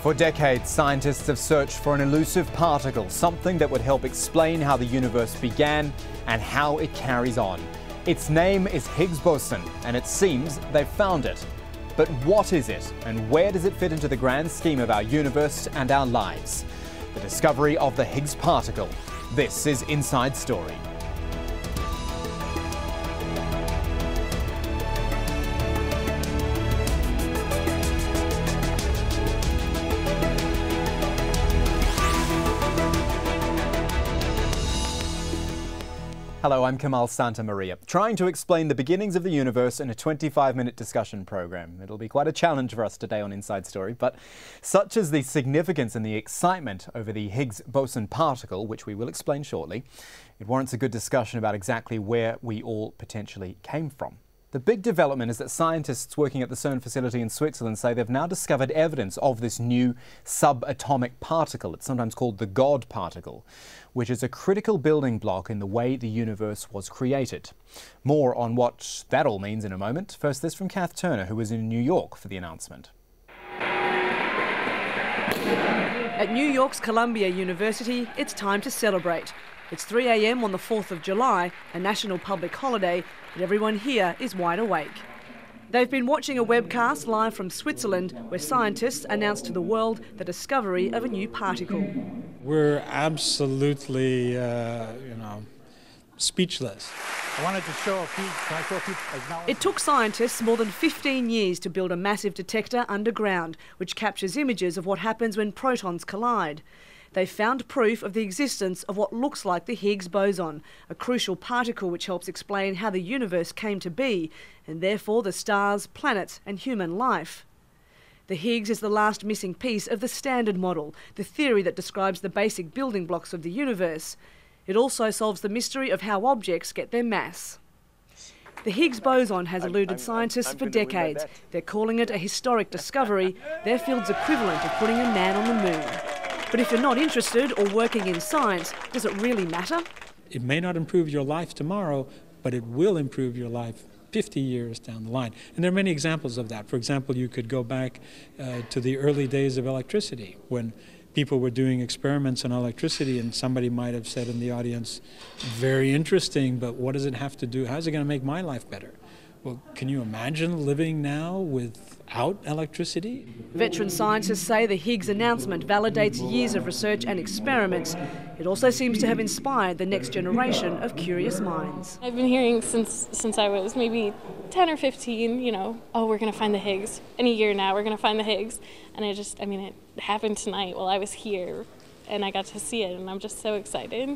For decades, scientists have searched for an elusive particle, something that would help explain how the universe began and how it carries on. Its name is Higgs boson, and it seems they've found it. But what is it, and where does it fit into the grand scheme of our universe and our lives? The discovery of the Higgs particle. This is Inside Story. Hello, I'm Kamal Santamaria, trying to explain the beginnings of the universe in a 25-minute discussion program. It'll be quite a challenge for us today on Inside Story, but such is the significance and the excitement over the Higgs boson particle, which we will explain shortly, it warrants a good discussion about exactly where we all potentially came from. The big development is that scientists working at the CERN facility in Switzerland say they've now discovered evidence of this new subatomic particle. It's sometimes called the God particle, which is a critical building block in the way the universe was created. More on what that all means in a moment. First, this from Kath Turner, who was in New York for the announcement. At New York's Columbia University, it's time to celebrate. It's 3 a.m. on the 4th of July, a national public holiday, and everyone here is wide awake. They've been watching a webcast live from Switzerland where scientists announced to the world the discovery of a new particle. We're absolutely, speechless. I wanted to show a few. Can I show a few? It took scientists more than 15 years to build a massive detector underground, which captures images of what happens when protons collide. They found proof of the existence of what looks like the Higgs boson, a crucial particle which helps explain how the universe came to be, and therefore the stars, planets and human life. The Higgs is the last missing piece of the Standard Model, the theory that describes the basic building blocks of the universe. It also solves the mystery of how objects get their mass. The Higgs boson has eluded scientists for decades. They're calling it a historic discovery, their field's equivalent of putting a man on the moon. But if you're not interested or working in science, does it really matter? It may not improve your life tomorrow, but it will improve your life 50 years down the line. And there are many examples of that. For example, you could go back to the early days of electricity, when people were doing experiments on electricity, and somebody might have said in the audience, very interesting, but what does it have to do? How's it going to make my life better? Well, can you imagine living now without electricity? Veteran scientists say the Higgs announcement validates years of research and experiments. It also seems to have inspired the next generation of curious minds. I've been hearing since I was maybe 10 or 15, oh, we're going to find the Higgs. In a year now, we're going to find the Higgs. And it happened tonight while I was here, and I got to see it, and I'm just so excited.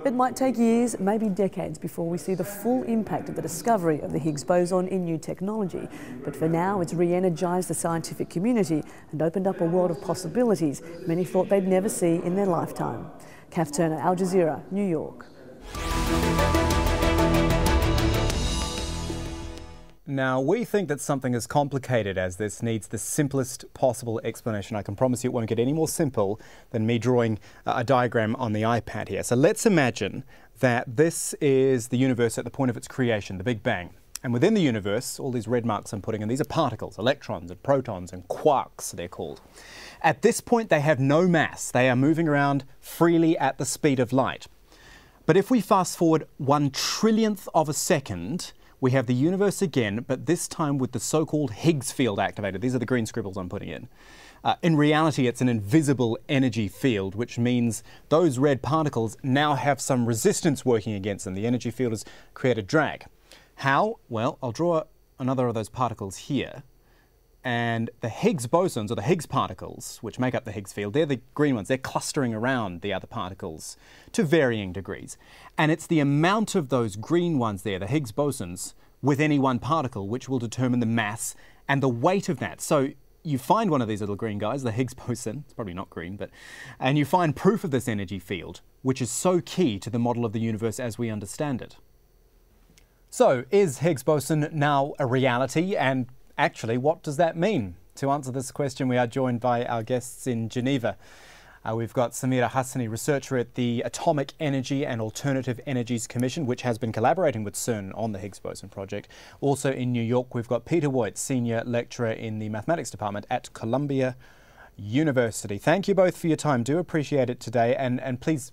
It might take years, maybe decades, before we see the full impact of the discovery of the Higgs boson in new technology. But for now, it's re-energised the scientific community and opened up a world of possibilities many thought they'd never see in their lifetime. Kath Turner, Al Jazeera, New York. Now, we think that something as complicated as this needs the simplest possible explanation. I can promise you it won't get any more simple than me drawing a diagram on the iPad here. So let's imagine that this is the universe at the point of its creation, the Big Bang. And within the universe, all these red marks I'm putting in, these are particles, electrons and protons and quarks, they're called. At this point, they have no mass. They are moving around freely at the speed of light. But if we fast forward 1/trillionth of a second, we have the universe again, but this time with the so-called Higgs field activated. These are the green scribbles I'm putting in. In reality, it's an invisible energy field, which means those red particles now have some resistance working against them. The energy field has created drag. How? Well, I'll draw another of those particles here. And the Higgs bosons, or the Higgs particles, which make up the Higgs field, they're the green ones. They're clustering around the other particles to varying degrees. And it's the amount of those green ones there, the Higgs bosons, with any one particle, which will determine the mass and the weight of that. So you find one of these little green guys, the Higgs boson, it's probably not green, and you find proof of this energy field, which is so key to the model of the universe as we understand it. So, is Higgs boson now a reality? And actually, what does that mean? To answer this question, we are joined by our guests in Geneva. We've got Samira Hassani, researcher at the Atomic Energy and Alternative Energies Commission, which has been collaborating with CERN on the Higgs boson project. Also in New York, we've got Peter Woit, senior lecturer in the mathematics department at Columbia University. Thank you both for your time. Do appreciate it today, and please,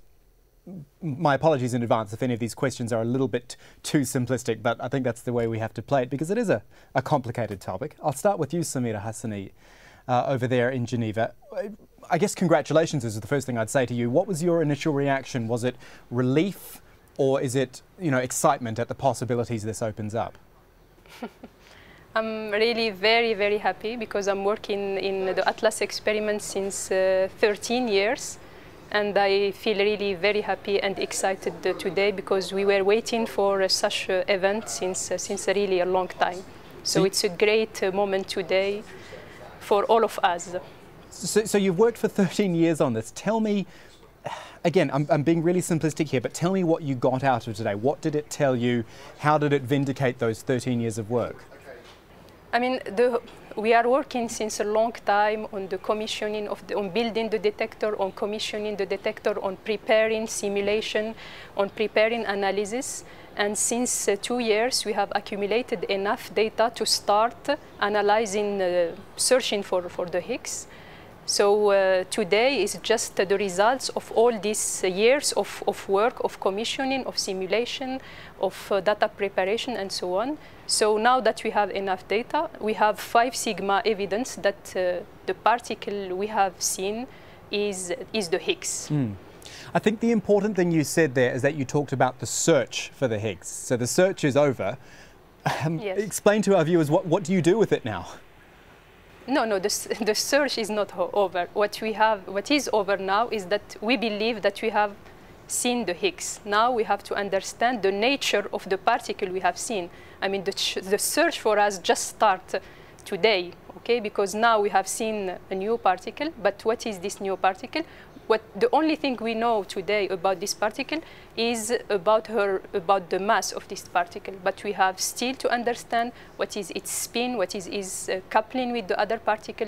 my apologies in advance if any of these questions are a little bit too simplistic, but I think that's the way we have to play it because it is a complicated topic. I'll start with you, Samira Hassani, over there in Geneva. I guess congratulations is the first thing I'd say to you. What was your initial reaction? Was it relief, or is it, excitement at the possibilities this opens up? I'm really very, very happy because I'm working in the Atlas experiment since 13 years. And I feel really very happy and excited today because we were waiting for such an event since really a long time. So it's a great moment today for all of us. So you've worked for 13 years on this. Tell me, again, I'm being really simplistic here, but tell me what you got out of today. What did it tell you? How did it vindicate those 13 years of work? I mean, we are working since a long time on the commissioning on building the detector, on commissioning the detector, on preparing simulation, on preparing analysis. And since 2 years, we have accumulated enough data to start analyzing, searching for the Higgs. So today is just the results of all these years of work, of commissioning, of simulation, of data preparation, and so on. So now that we have enough data, we have 5 sigma evidence that the particle we have seen is the Higgs. I think the important thing you said there is that you talked about the search for the Higgs. So the search is over. Yes. Explain to our viewers, what do you do with it now? No, the search is not over. What is over now is that we believe that we have seen the Higgs. Now we have to understand the nature of the particle we have seen. I mean, the search for us just starts today, okay? Because now we have seen a new particle, but what is this new particle? The only thing we know today about this particle is about the mass of this particle, but we have still to understand what is its spin, what is its coupling with the other particle,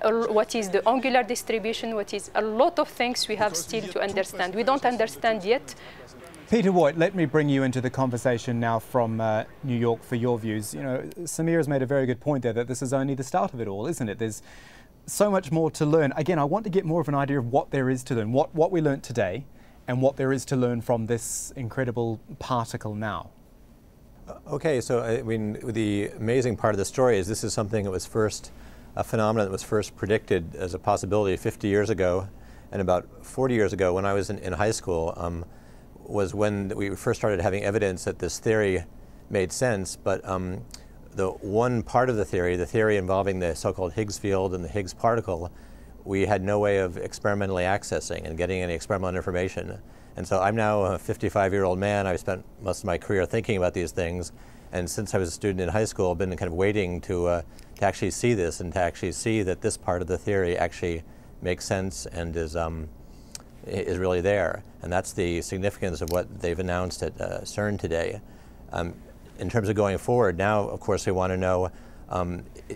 what is the angular distribution, what is a lot of things we have still to understand. We don't understand yet. Peter Voigt, let me bring you into the conversation now from New York for your views. Samira's made a very good point there that this is only the start of it all, isn't it? There's so much more to learn. Again, I want to get more of an idea of what there is to learn, what we learnt today and what there is to learn from this incredible particle now. Okay, so I mean, the amazing part of the story is this is something that was a phenomenon that was first predicted as a possibility 50 years ago, and about 40 years ago when I was in high school was when we first started having evidence that this theory made sense, but the one part of the theory involving the so-called Higgs field and the Higgs particle, we had no way of experimentally accessing and getting any experimental information. And so I'm now a 55-year-old man. I've spent most of my career thinking about these things, and since I was a student in high school, I've been kind of waiting to actually see this and to actually see that this part of the theory actually makes sense and is really there. And that's the significance of what they've announced at CERN today. In terms of going forward, now, of course, we want to know,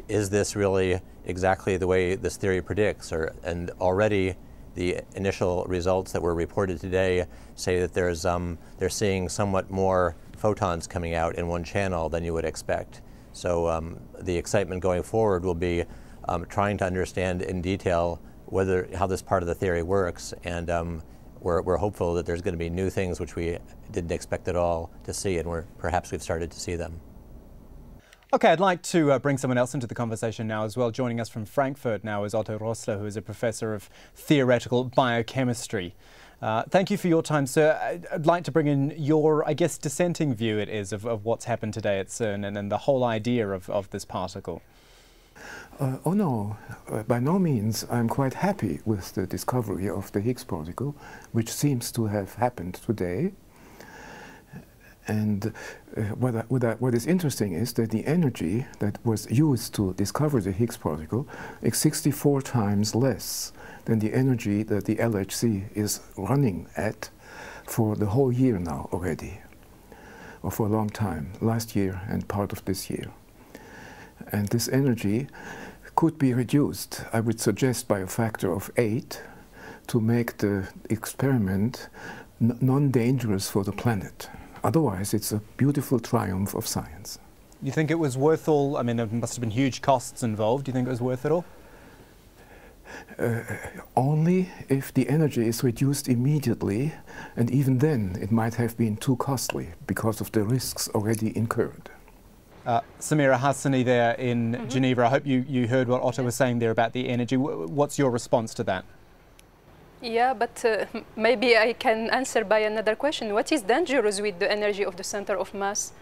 is this really exactly the way this theory predicts? And already the initial results that were reported today say that they're seeing somewhat more photons coming out in one channel than you would expect. So the excitement going forward will be trying to understand in detail how this part of the theory works, and we're hopeful that there's going to be new things which we didn't expect at all to see, and perhaps we've started to see them. Okay, I'd like to bring someone else into the conversation now as well. Joining us from Frankfurt now is Otto Rossler, who is a professor of theoretical biochemistry. Thank you for your time, sir. I'd like to bring in your, I guess, dissenting view it is of what's happened today at CERN and the whole idea of this particle. Oh no, by no means. I'm quite happy with the discovery of the Higgs particle, which seems to have happened today. And what is interesting is that the energy that was used to discover the Higgs particle is 64 times less than the energy that the LHC is running at for the whole year now already, or for a long time, last year and part of this year. And this energy could be reduced, I would suggest, by a factor of 8 to make the experiment non-dangerous for the planet. Otherwise, it's a beautiful triumph of science. You think it was worth all? I mean, there must have been huge costs involved. Do you think it was worth it all? only if the energy is reduced immediately, and even then it might have been too costly because of the risks already incurred. Samira Hassani there in Geneva, I hope you heard what Otto was saying there about the energy. What's your response to that? Yeah, but maybe I can answer by another question. What is dangerous with the energy of the center of mass?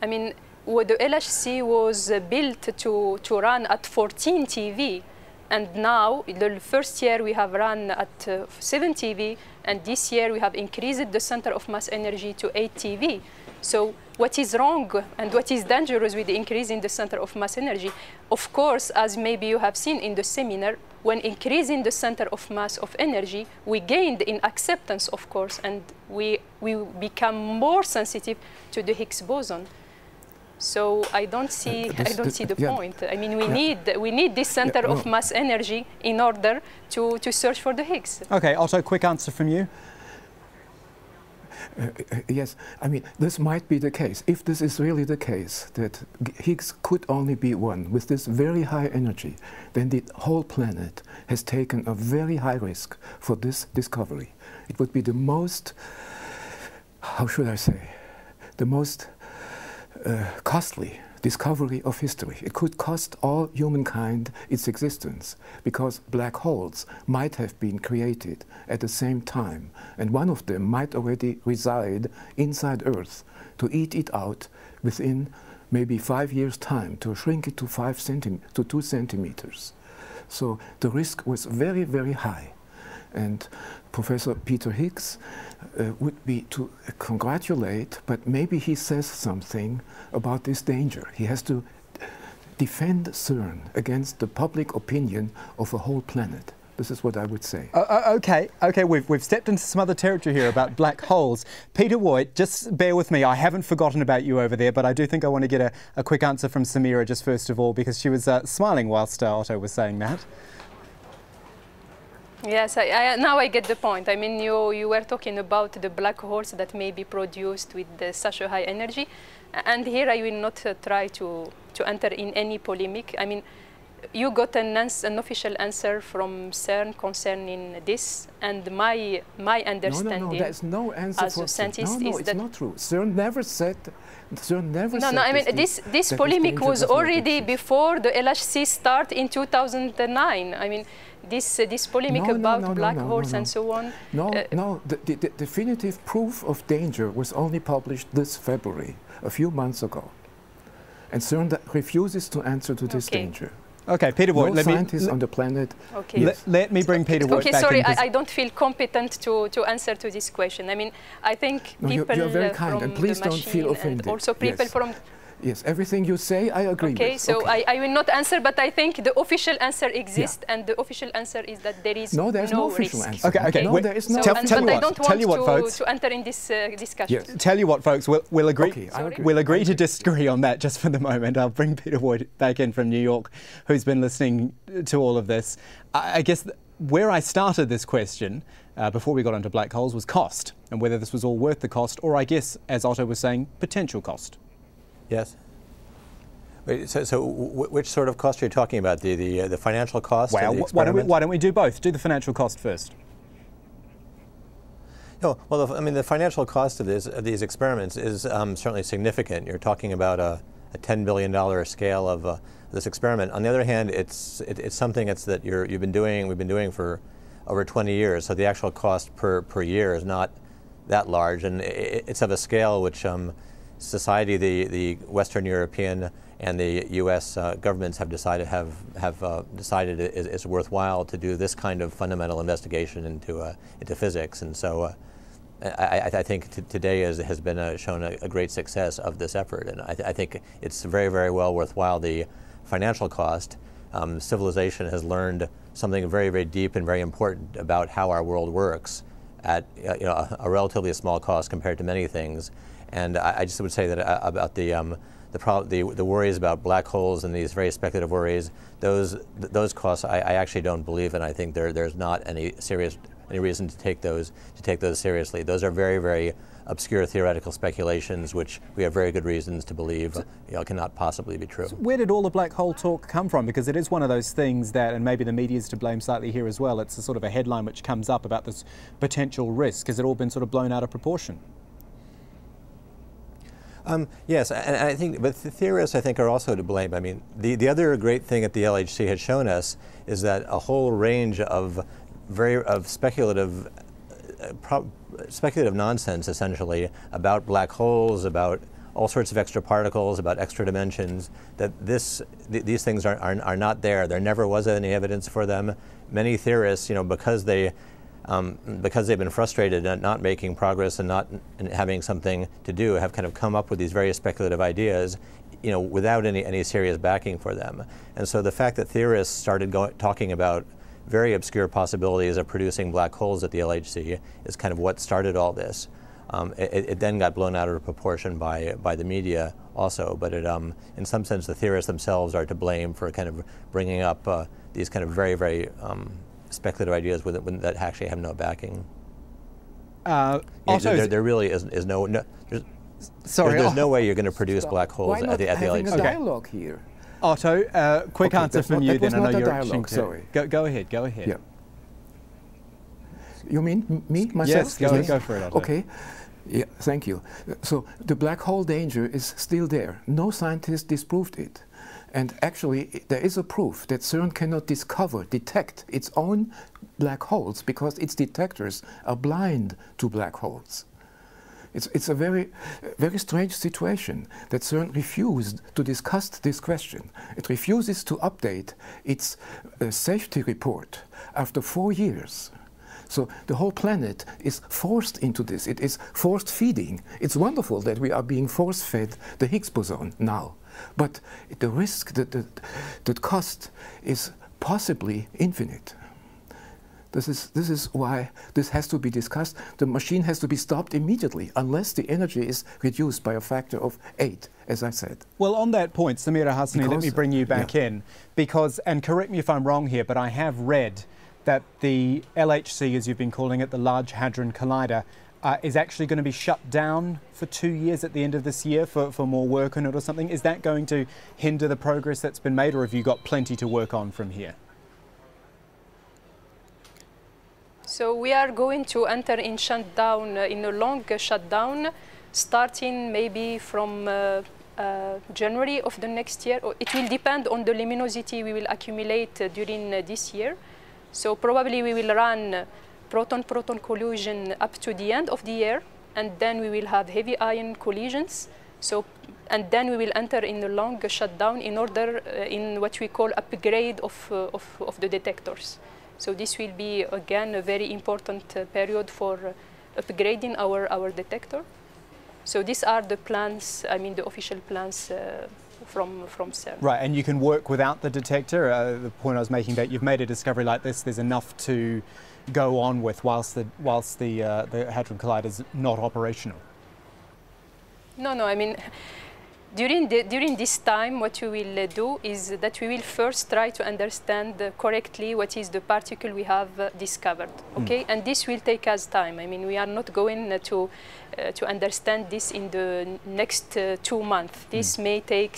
I mean, the LHC was built to run at 14 TeV, and now the first year we have run at 7 TeV, and this year we have increased the center of mass energy to 8 TeV. So what is wrong and what is dangerous with the increase in the center of mass energy? Of course, as maybe you have seen in the seminar, when increasing the center of mass of energy, we gained in acceptance, of course, and we become more sensitive to the Higgs boson. So I don't see the point. I mean, we need this center of mass energy in order to search for the Higgs. Okay, Otto, quick answer from you. Yes, I mean, this might be the case. If this is really the case, that Higgs could only be one with this very high energy, then the whole planet has taken a very high risk for this discovery. It would be the most, how should I say, the most costly discovery of history. It could cost all humankind its existence, because black holes might have been created at the same time, and one of them might already reside inside Earth to eat it out within maybe 5 years' time, to shrink it to 2 centimeters. So the risk was very, very high. And Professor Peter Higgs would be to congratulate, but maybe he says something about this danger. He has to defend CERN against the public opinion of a whole planet. This is what I would say. Okay, we've stepped into some other territory here about black holes. Peter Voigt, just bear with me. I haven't forgotten about you over there, but I do think I want to get a quick answer from Samira just first of all, because she was smiling whilst Otto was saying that. Yes, now I get the point. I mean, you were talking about the black holes that may be produced with such a high energy. And here I will not try to enter in any polemic. I mean, you got an official answer from CERN concerning this, and my understanding there's no answer as a scientist is it's that not true. CERN never said. CERN never said. I mean, this polemic was already before the LHC start in 2009. I mean, this polemic about black holes and so on. The definitive proof of danger was only published this February, a few months ago, and CERN refuses to answer to this danger. Okay, Peter Voigt, no scientists on the planet. Okay. Yes. Let me bring Peter Voigt back in. Sorry, I don't feel competent to answer to this question. I mean, I think people you're very kind, from and please the don't feel offended. and also people from. Yes, everything you say, I agree with. Okay, so I will not answer, but I think the official answer exists, and the official answer is that there is there's no official risk. answer. Okay. No, there is no. So, but I don't want folks. to enter in this discussion. Yes. Tell you what, folks, we'll agree. Okay, I agree. We'll agree to disagree on that just for the moment. I'll bring Peter Voigt back in from New York, who's been listening to all of this. I guess where I started this question before we got into black holes was cost, and whether this was all worth the cost, or I guess, as Otto was saying, potential cost. Yes. Wait, so which sort of cost are you talking about? The financial cost? Well, of the experiment? why don't we do both? Do the financial cost first. No, well, I mean, the financial cost of these experiments is certainly significant. You're talking about a $10 billion scale of this experiment. On the other hand, it's something that we've been doing for over 20 years. So the actual cost per year is not that large, and it's of a scale which society, the Western European and the U.S. Governments have decided is worthwhile to do this kind of fundamental investigation into physics, and so I think today has been shown a great success of this effort, and I think it's very, very well worthwhile the financial cost. Civilization has learned something very, very deep and very important about how our world works at a relatively small cost compared to many things, and I just would say that about the worries about black holes and these very speculative worries, those costs I actually don't believe in. I think there's not any reason to take those seriously. Those are very, very obscure theoretical speculations, which we have very good reasons to believe cannot possibly be true. So where did all the black hole talk come from? Because it is one of those things that, and maybe the media is to blame slightly here as well, it's a sort of a headline which comes up about this potential risk. Has it all been sort of blown out of proportion? Yes, and I think, but the theorists, I think, are also to blame. I mean, the other great thing that the LHC has shown us is that a whole range of speculative nonsense, essentially, about black holes, about all sorts of extra particles, about extra dimensions, that these things are not there. There never was any evidence for them. Many theorists, because they've been frustrated at not making progress and not having something to do, have kind of come up with these very speculative ideas, without any serious backing for them. And so the fact that theorists started talking about very obscure possibilities of producing black holes at the LHC is kind of what started all this. It then got blown out of proportion by the media also, but in some sense the theorists themselves are to blame for kind of bringing up these kind of very, very speculative ideas that actually have no backing. There really is there's no way you're going to produce black holes at the LHC. Why not having a dialogue here? Otto, quick answer from you then. I know you're dialogue, sorry. Go ahead. Yeah. You mean me, myself? Yes, go for it, Otto. Okay. Yeah, thank you. So the black hole danger is still there. No scientist disproved it. And actually, there is a proof that CERN cannot detect its own black holes because its detectors are blind to black holes. It's a very, very strange situation that CERN refused to discuss this question. It refuses to update its safety report after 4 years. So the whole planet is forced into this. It is forced feeding. It's wonderful that we are being force-fed the Higgs boson now. But the risk, the cost is possibly infinite. This is why this has to be discussed. The machine has to be stopped immediately unless the energy is reduced by a factor of 8, as I said. Well, on that point, Samira Hasani, let me bring you back in, because, and correct me if I'm wrong here, but I have read that the LHC, as you've been calling it, the Large Hadron Collider, is actually going to be shut down for 2 years at the end of this year for more work on it or something. Is that going to hinder the progress that's been made, or have you got plenty to work on from here? So we are going to enter in shutdown, in a long shutdown, starting maybe from January of the next year. It will depend on the luminosity we will accumulate during this year. So probably we will run proton-proton collision up to the end of the year, and then we will have heavy ion collisions. So, and then we will enter in a long shutdown in order, in what we call upgrade of the detectors. So this will be, again, a very important period for upgrading our detector. So these are the plans, I mean the official plans from CERN. Right, and you can work without the detector. The point I was making, that you've made a discovery like this, there's enough to go on with whilst the Hadron Collider is not operational. No, I mean, during this time, what we will do is that we will first try to understand correctly what is the particle we have discovered, okay? And this will take us time. I mean, we are not going to understand this in the next 2 months. This may take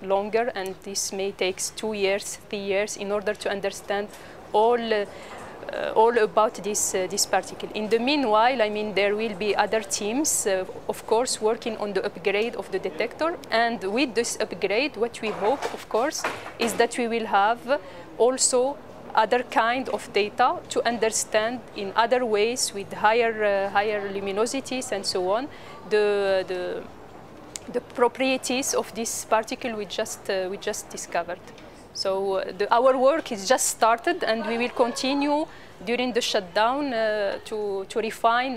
longer, and this may take 2 years, 3 years, in order to understand all about this particle. In the meanwhile, I mean, there will be other teams, of course, working on the upgrade of the detector. And with this upgrade, what we hope, of course, is that we will have also other kind of data to understand in other ways with higher luminosities and so on, the properties of this particle we just discovered. So our work is just started, and we will continue during the shutdown to refine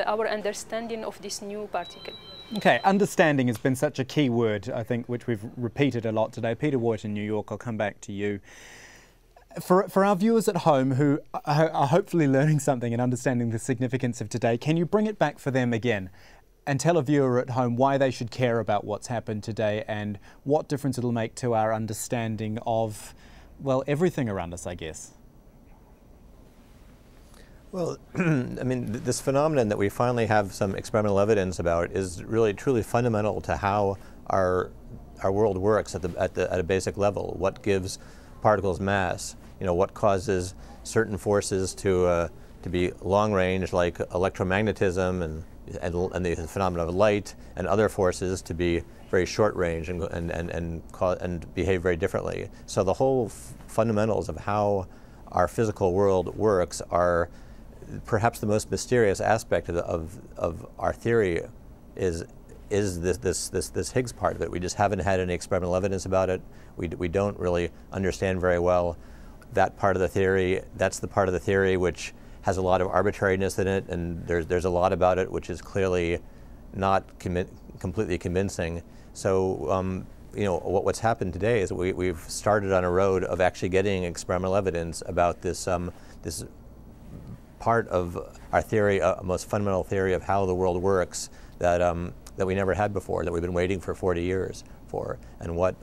our understanding of this new particle. Okay, understanding has been such a key word, I think, which we've repeated a lot today. Peter Woit in New York, I'll come back to you. For our viewers at home who are hopefully learning something and understanding the significance of today, can you bring it back for them again? And tell a viewer at home why they should care about what's happened today and what difference it'll make to our understanding of, well, everything around us, I guess. Well, I mean, this phenomenon that we finally have some experimental evidence about is really truly fundamental to how our world works at a basic level. What gives particles mass? You know, what causes certain forces to be long range, like electromagnetism and the phenomenon of light, and other forces to be very short range and behave very differently. So the whole fundamentals of how our physical world works are perhaps the most mysterious aspect of our theory is this Higgs part of it. We just haven't had any experimental evidence about it. We don't really understand very well that part of the theory. That's the part of the theory which has a lot of arbitrariness in it, and there's a lot about it which is clearly not completely convincing. So you know, what's happened today is we've started on a road of actually getting experimental evidence about this this part of our theory, a most fundamental theory of how the world works that we never had before, that we've been waiting for 40 years for, and what.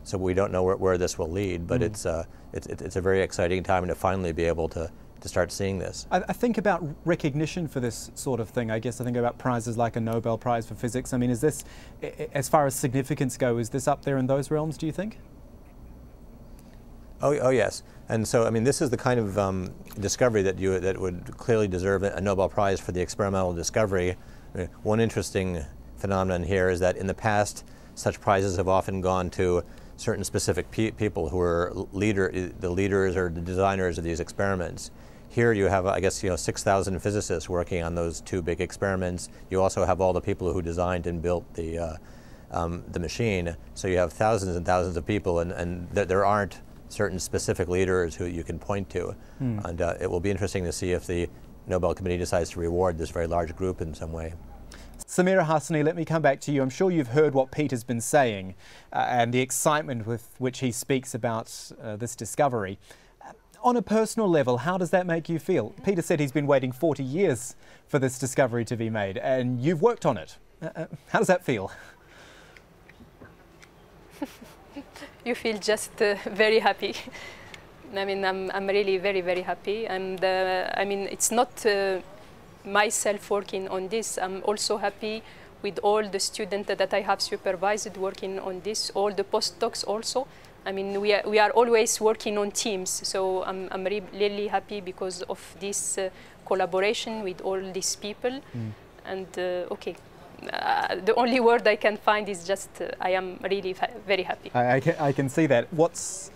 So we don't know where this will lead, but it's a very exciting time to finally be able to start seeing this. I think about recognition for this sort of thing. I guess I think about prizes like a Nobel Prize for Physics. I mean, is this, as far as significance go, is this up there in those realms, do you think? Oh yes. And so, I mean, this is the kind of discovery that would clearly deserve a Nobel Prize for the experimental discovery. I mean, one interesting phenomenon here is that in the past, such prizes have often gone to certain specific people who are the leaders or the designers of these experiments. Here you have, I guess, 6,000 physicists working on those two big experiments. You also have all the people who designed and built the machine. So you have thousands and thousands of people, and there aren't certain specific leaders who you can point to. And it will be interesting to see if the Nobel Committee decides to reward this very large group in some way. Samira Hasani, let me come back to you. I'm sure you've heard what Peter's been saying and the excitement with which he speaks about this discovery. On a personal level, how does that make you feel? Peter said he's been waiting 40 years for this discovery to be made, and you've worked on it. How does that feel? You feel just very happy. I mean, I'm really very, very happy. And I mean, it's not myself working on this. I'm also happy with all the students that I have supervised working on this, all the postdocs also. I mean, we are always working on teams. So I'm really happy because of this collaboration with all these people. And okay. The only word I can find is just I am really very happy. I can see that. What's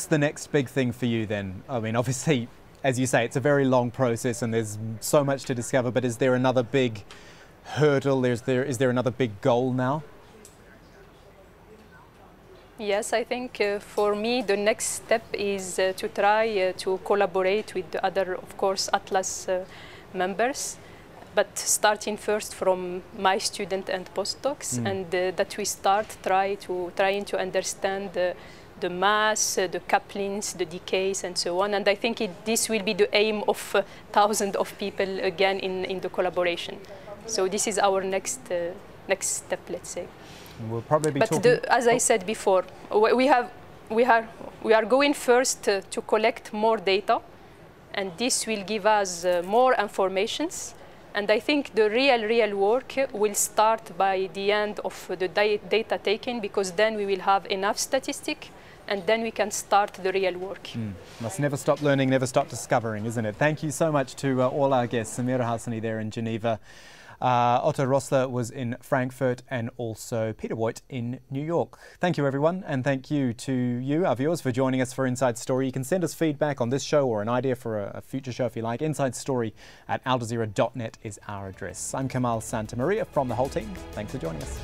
the next big thing for you then? I mean, obviously, as you say, it's a very long process and there's so much to discover, but is there another big hurdle? Is there another big goal now? Yes, I think for me the next step is to try to collaborate with the other, of course, Atlas members. But starting first from my student and postdocs, and that we start trying to understand the mass, the couplings, the decays, and so on. And I think this will be the aim of thousands of people again in the collaboration. So this is our next step, let's say. We'll probably be talking. As I said before, we are going first to collect more data, and this will give us more informations. And I think the real work will start by the end of the data taking, because then we will have enough statistics, and then we can start the real work. Must never stop learning, never stop discovering, isn't it? Thank you so much to all our guests. Samira Hasani there in Geneva. Otto Rossler was in Frankfurt, and also Peter Voigt in New York. Thank you, everyone, and thank you to you, our viewers, for joining us for Inside Story. You can send us feedback on this show or an idea for a future show if you like. InsideStory@aljazeera.net is our address. I'm Kamal Santamaria from the whole team. Thanks for joining us.